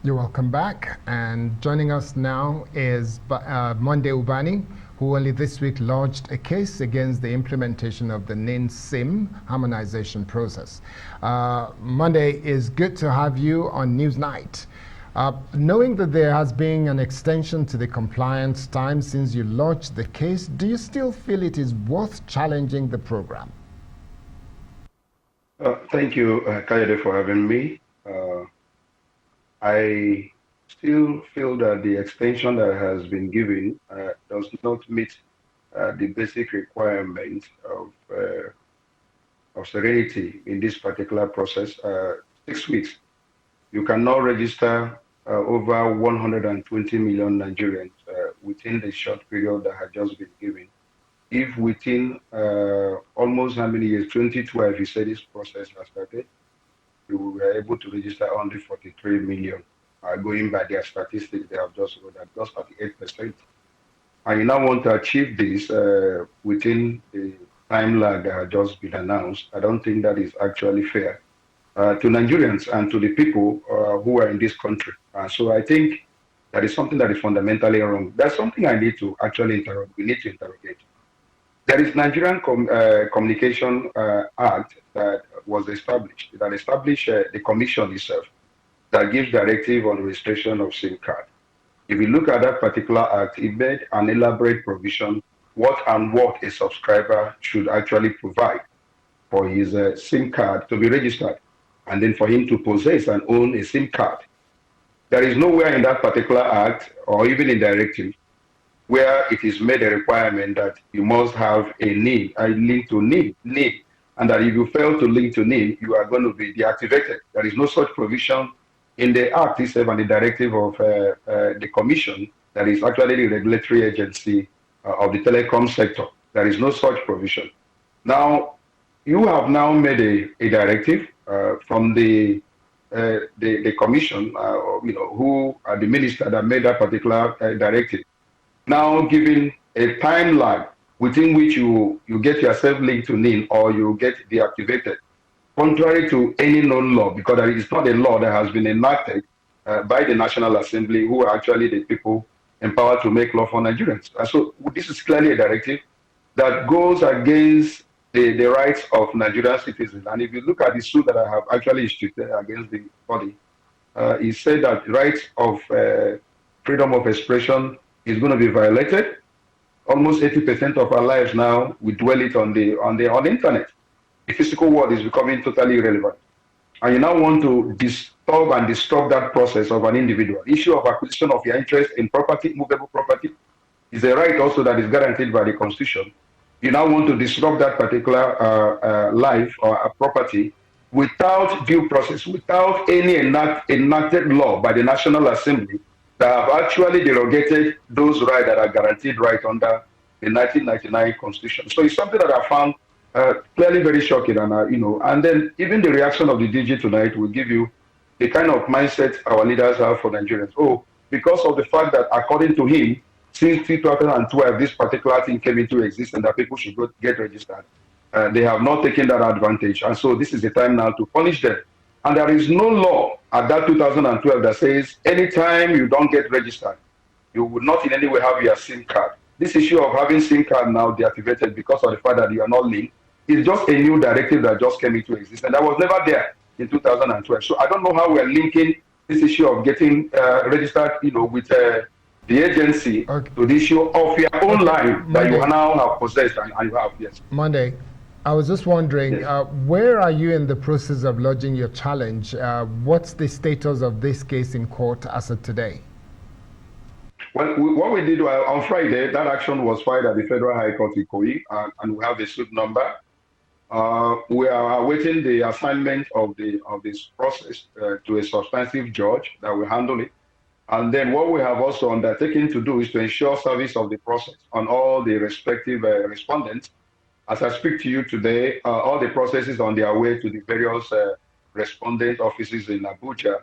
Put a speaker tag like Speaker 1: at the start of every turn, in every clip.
Speaker 1: You're welcome back. And joining us now is Monday Ubani, who only this week lodged a case against the implementation of the NIN SIM harmonization process. Monday, is good to have you on Newsnight. Knowing that there has been an extension to the compliance time since you lodged the case, do you still feel it is worth challenging the program?
Speaker 2: Thank you, Kayode, for having me. I still feel that the extension that has been given does not meet the basic requirement of serenity in this particular process. 6 weeks, you cannot register over 120 million Nigerians within the short period that had just been given. If within almost how many years, 2012, you said this process has started, we were able to register only 43 million. Going by their statistics, they have just rolled at just 38%. And you now want to achieve this within the time lag that had just been announced. I don't think that is actually fair to Nigerians and to the people who are in this country. So I think that is something that is fundamentally wrong. That's something I need to actually interrogate. We need to interrogate. There is Nigerian Communication Act that was established, that established the commission itself that gives directive on registration of SIM card. If you look at that particular act, it made an elaborate provision what a subscriber should actually provide for his SIM card to be registered, and then for him to possess and own a SIM card. There is nowhere in that particular act or even in directive where it is made a requirement that you must have a link to NIN, and that if you fail to link to NIN, you are going to be deactivated. There is no such provision in the Act itself and the directive of the Commission, that is actually the regulatory agency of the telecom sector. There is no such provision. Now, you have now made a directive from the Commission, who are the minister that made that particular directive, now giving a time lag within which you get yourself linked to NIN or you get deactivated, contrary to any known law, because it is not a law that has been enacted by the National Assembly, who are actually the people empowered to make law for Nigerians. So this is clearly a directive that goes against the rights of Nigerian citizens. And if you look at the suit that I have actually instituted against the body, it said that rights of freedom of expression is going to be violated. Almost 80% of our lives now, we dwell it on the internet. The physical world is becoming totally irrelevant. And you now want to disturb and disrupt that process of an individual. Issue of acquisition of your interest in property, movable property, is a right also that is guaranteed by the Constitution. You now want to disrupt that particular life or property without due process, without any enacted law by the National Assembly that have actually derogated those rights that are guaranteed right under the 1999 Constitution. So it's something that I found clearly very shocking, and and then even the reaction of the DG tonight will give you the kind of mindset our leaders have for Nigerians. Oh, because of the fact that, according to him, since 2012, this particular thing came into existence that people should go get registered. They have not taken that advantage, and so this is the time now to punish them. And there is no law at that 2012 that says anytime you don't get registered, you would not in any way have your SIM card. This issue of having SIM card now deactivated because of the fact that you are not linked is just a new directive that just came into existence. And that was never there in 2012. So I don't know how we are linking this issue of getting registered, with the agency to the issue of your own life that you now have possessed and you have, yes.
Speaker 1: Monday, I was just wondering,
Speaker 2: Yes.
Speaker 1: Where are you in the process of lodging your challenge? What's the status of this case in court as of today?
Speaker 2: Well, what we did on Friday, that action was filed at the Federal High Court in Ikoyi, and we have the suit number. We are awaiting the assignment of this process to a substantive judge that will handle it. And then what we have also undertaken to do is to ensure service of the process on all the respective respondents. As I speak to you today, all the processes on their way to the various respondent offices in Abuja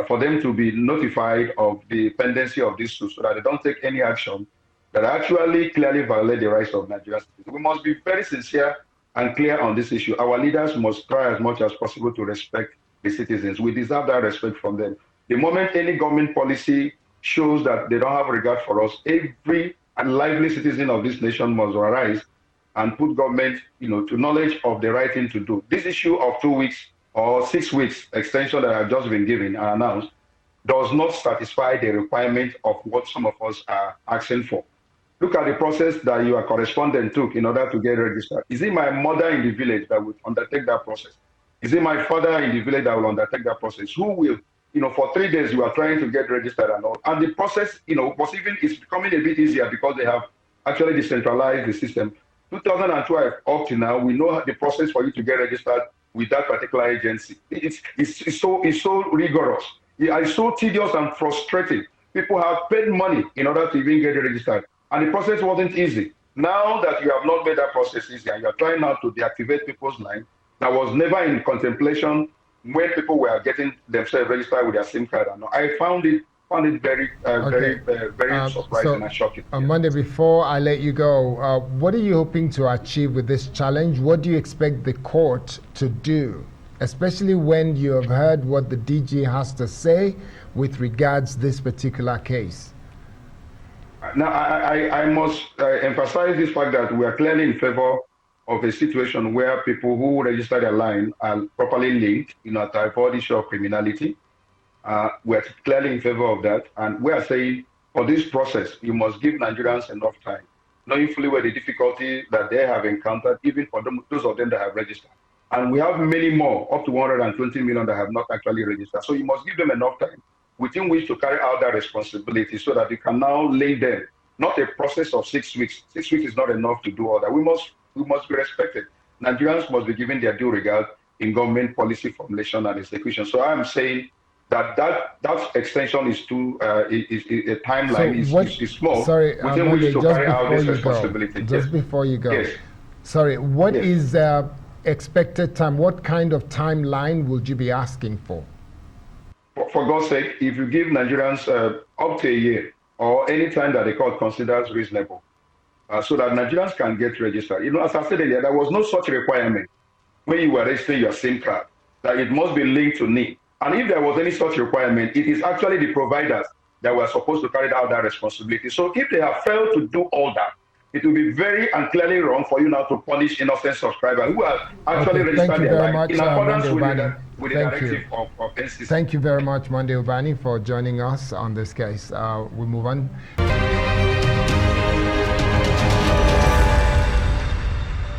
Speaker 2: for them to be notified of the pendency of this suit so that they don't take any action that actually clearly violate the rights of Nigerian citizens. We must be very sincere and clear on this issue. Our leaders must try as much as possible to respect the citizens. We deserve that respect from them. The moment any government policy shows that they don't have regard for us, every lively citizen of this nation must arise and put government, to knowledge of the right thing to do. This issue of 2 weeks or 6 weeks extension that have just been given and announced does not satisfy the requirement of what some of us are asking for. Look at the process that your correspondent took in order to get registered. Is it my mother in the village that will undertake that process? Is it my father in the village that will undertake that process? Who will, for 3 days you are trying to get registered and all. And the process, it's becoming a bit easier because they have actually decentralized the system. 2012 up to now, we know the process for you to get registered with that particular agency. It's so rigorous. It's so tedious and frustrating. People have paid money in order to even get registered. And the process wasn't easy. Now that you have not made that process easy and you're trying now to deactivate people's line, that was never in contemplation when people were getting themselves registered with their SIM card. And I found it very, very surprising and shocking.
Speaker 1: Monday, before I let you go, what are you hoping to achieve with this challenge? What do you expect the court to do, especially when you have heard what the DG has to say with regards to this particular case?
Speaker 2: Now, I must emphasize this fact that we are clearly in favor of a situation where people who register their line are properly linked, to avoid issue of criminality. We're clearly in favor of that. And we are saying for this process, you must give Nigerians enough time, knowing fully well the difficulty that they have encountered, even for those of them that have registered. And we have many more, up to 120 million that have not actually registered. So you must give them enough time within which to carry out that responsibility so that you can now link them. Not a process of 6 weeks. 6 weeks is not enough to do all that. We must be respected. Nigerians must be given their due regard in government policy formulation and execution. So I'm saying that extension is too a timeline is small.
Speaker 1: Sorry,
Speaker 2: within which to carry out this responsibility.
Speaker 1: Just before you go.
Speaker 2: Yes.
Speaker 1: Sorry, what is expected time? What kind of timeline would you be asking for?
Speaker 2: For God's sake, if you give Nigerians up to a year or any time that the court considers reasonable, so that Nigerians can get registered. As I said earlier, there was no such requirement when you were registering your SIM card that it must be linked to NIN. And if there was any such requirement, it is actually the providers that were supposed to carry out that responsibility. So if they have failed to do all that, it will be very and clearly wrong for you now to punish innocent subscribers who are actually registered their line in accordance with the directive of NCC.
Speaker 1: Thank you very much, Monday Ubani, for joining us on this case. We move on.